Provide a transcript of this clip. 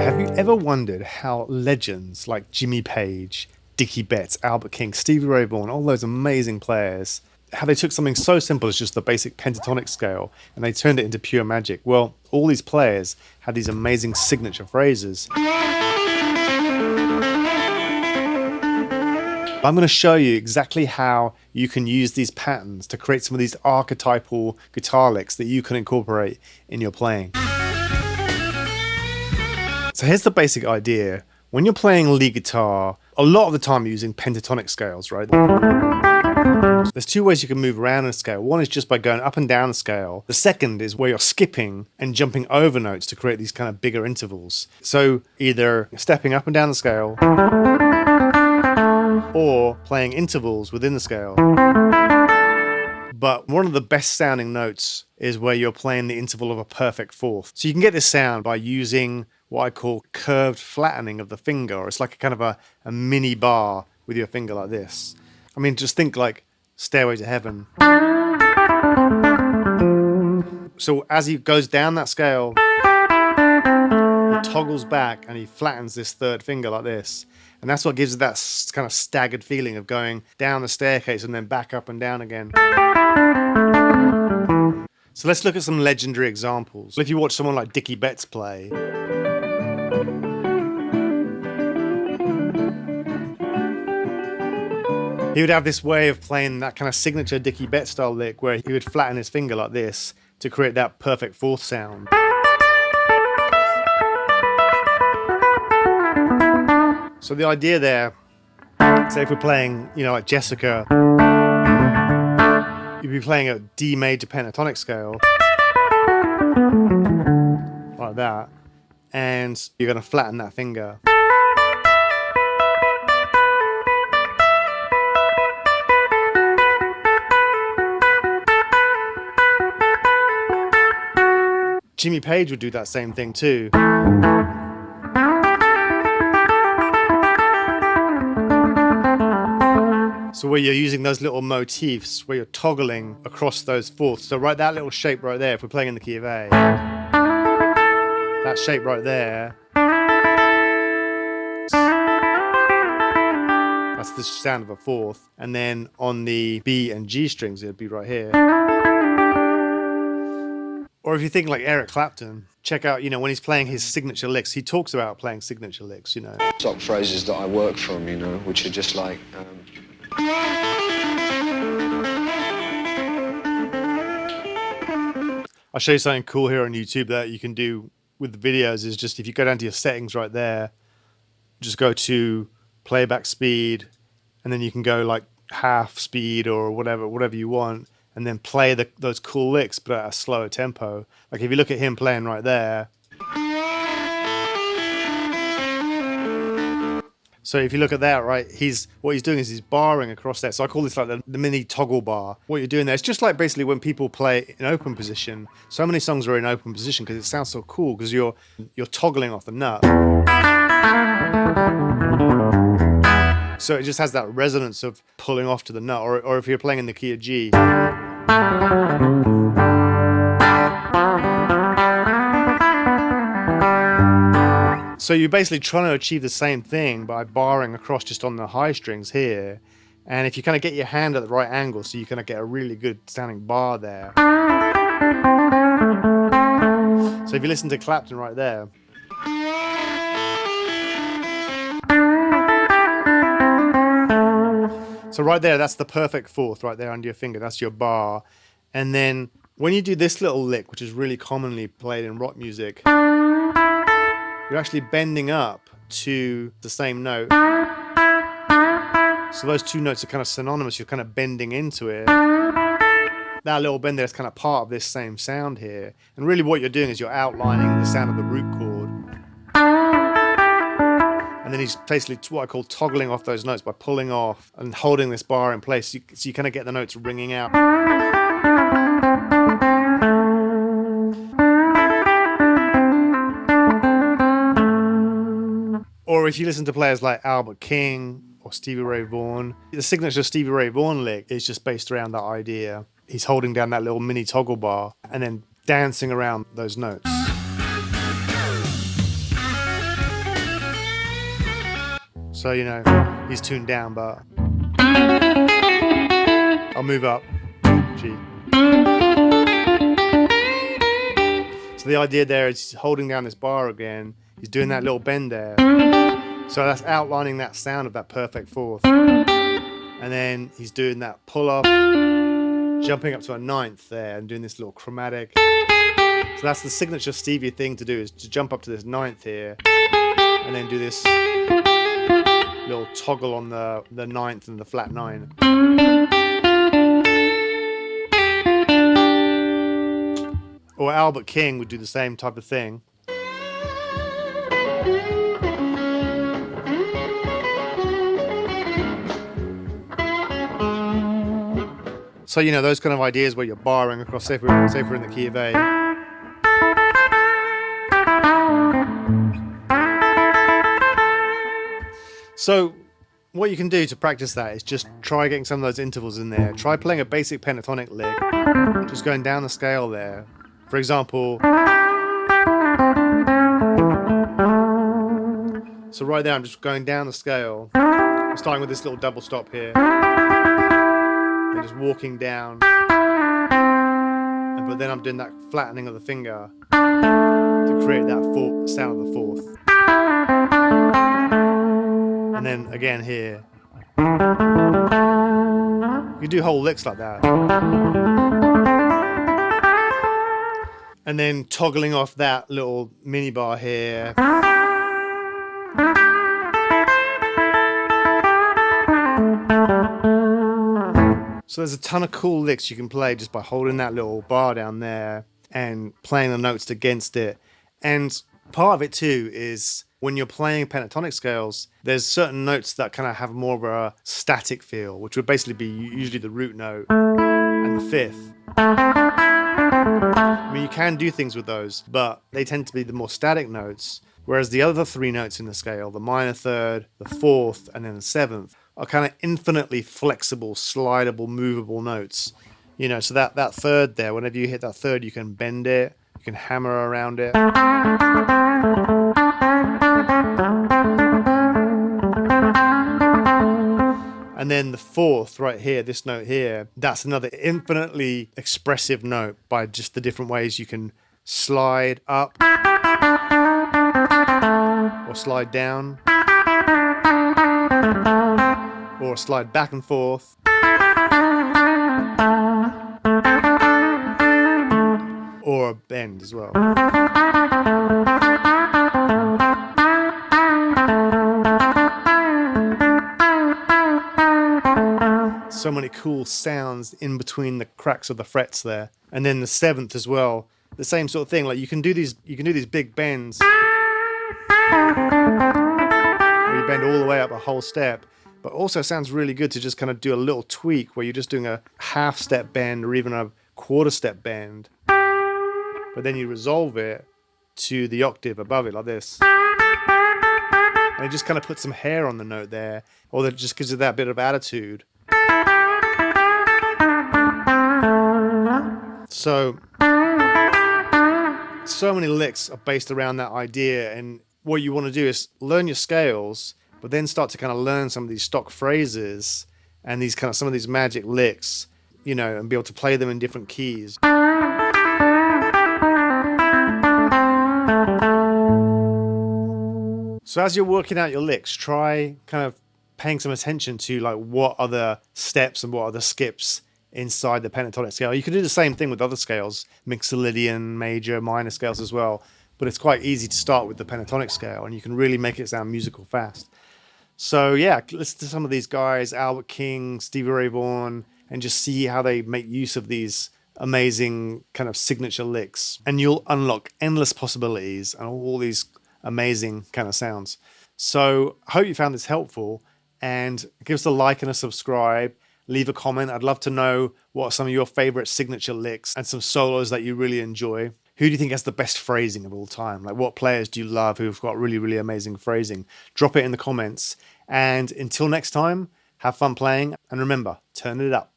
Have you ever wondered how legends like Jimmy Page, Dickie Betts, Albert King, Stevie Ray Vaughan, all those amazing players, how they took something so simple as just the basic pentatonic scale and they turned it into pure magic? Well, all these players had these amazing signature phrases. I'm going to show you exactly how you can use these patterns to create some of these archetypal guitar licks that you can incorporate in your playing. So here's the basic idea. When you're playing lead guitar, a lot of the time you're using pentatonic scales, right? There's two ways you can move around in a scale. One is just by going up and down the scale. The second is where you're skipping and jumping over notes to create these kind of bigger intervals. So either stepping up and down the scale or playing intervals within the scale. But one of the best sounding notes is where you're playing the interval of a perfect fourth. So you can get this sound by using what I call curved flattening of the finger. It's like a kind of a mini bar with your finger like this. I mean, just think like Stairway to Heaven. So as he goes down that scale, he toggles back and he flattens this third finger like this. And that's what gives it that kind of staggered feeling of going down the staircase and then back up and down again. So let's look at some legendary examples. If you watch someone like Dickie Betts play, he would have this way of playing that kind of signature Dickie Betts style lick where he would flatten his finger like this to create that perfect fourth sound. So the idea there, say if we're playing, like Jessica, you'd be playing a D major pentatonic scale, like that, and you're going to flatten that finger. Jimmy Page would do that same thing too. So where you're using those little motifs, where you're toggling across those fourths. So right, that little shape right there, if we're playing in the key of A, that shape right there, that's the sound of a fourth. And then on the B and G strings, it'd be right here. Or if you think like Eric Clapton, check out, when he's playing his signature licks, he talks about playing signature licks, Stock phrases that I work from, which are just like... I'll show you something cool here on YouTube that you can do with the videos is just if you go down to your settings right there, just go to playback speed, and then you can go like half speed or whatever you want, and then play those cool licks but at a slower tempo. Like if you look at him playing right there. So if you look at that, right, what he's doing is he's barring across that. So I call this like the mini toggle bar. What you're doing there, it's just like basically when people play in open position. So many songs are in open position because it sounds so cool because you're toggling off the nut. So it just has that resonance of pulling off to the nut. Or if you're playing in the key of G. So you're basically trying to achieve the same thing by barring across just on the high strings here. And if you kind of get your hand at the right angle, so you kind of get a really good sounding bar there. So if you listen to Clapton right there. So right there, that's the perfect fourth right there under your finger. That's your bar. And then when you do this little lick, which is really commonly played in rock music, you're actually bending up to the same note. So those two notes are kind of synonymous. You're kind of bending into it. That little bend there is kind of part of this same sound here. And really what you're doing is you're outlining the sound of the root chord. And then he's basically what I call toggling off those notes by pulling off and holding this bar in place. So you kind of get the notes ringing out. Or if you listen to players like Albert King or Stevie Ray Vaughan, the signature Stevie Ray Vaughan lick is just based around that idea. He's holding down that little mini toggle bar and then dancing around those notes. So, he's tuned down, but I'll move up. G. So the idea there is he's holding down this bar again. He's doing that little bend there. So that's outlining that sound of that perfect fourth. And then he's doing that pull off, jumping up to a ninth there and doing this little chromatic. So that's the signature Stevie thing to do, is to jump up to this ninth here and then do this little toggle on the ninth and the flat nine. Or Albert King would do the same type of thing. So, those kind of ideas where you're barring across, say if we're in the key of A. So, what you can do to practice that is just try getting some of those intervals in there. Try playing a basic pentatonic lick, just going down the scale there. For example, so right there I'm just going down the scale. I'm starting with this little double stop here. And just walking down. But then I'm doing that flattening of the finger to create that sound of the fourth. And then again here. You do whole licks like that. And then toggling off that little mini bar here. So there's a ton of cool licks you can play just by holding that little bar down there and playing the notes against it. And part of it too is when you're playing pentatonic scales, there's certain notes that kind of have more of a static feel, which would basically be usually the root note and the fifth. I mean, you can do things with those, but they tend to be the more static notes, whereas the other three notes in the scale, the minor third, the fourth, and then the seventh, are kind of infinitely flexible, slidable, movable notes. So that third there, whenever you hit that third, you can bend it, you can hammer around it. And then the fourth right here, this note here, that's another infinitely expressive note by just the different ways you can slide up or slide down or slide back and forth or a bend as well. So many cool sounds in between the cracks of the frets there. And then the seventh as well, the same sort of thing. Like you can do these big bends where you bend all the way up a whole step, but also sounds really good to just kind of do a little tweak where you're just doing a half step bend or even a quarter step bend, but then you resolve it to the octave above it like this. And it just kind of puts some hair on the note there, or that just gives it that bit of attitude. So many licks are based around that idea, and what you want to do is learn your scales, but then start to kind of learn some of these stock phrases and these kind of some of these magic licks, and be able to play them in different keys. So as you're working out your licks, try kind of paying some attention to like what are the steps and what are the skips inside the pentatonic scale. You can do the same thing with other scales, mixolydian, major, minor scales as well, but it's quite easy to start with the pentatonic scale and you can really make it sound musical fast. So yeah, listen to some of these guys, Albert King, Stevie Ray Vaughan, and just see how they make use of these amazing kind of signature licks, and you'll unlock endless possibilities and all these amazing kind of sounds. So I hope you found this helpful, and give us a like and a subscribe. Leave a comment. I'd love to know what are some of your favorite signature licks and some solos that you really enjoy. Who do you think has the best phrasing of all time? Like, what players do you love who've got really, really amazing phrasing? Drop it in the comments. And until next time, have fun playing. And remember, turn it up.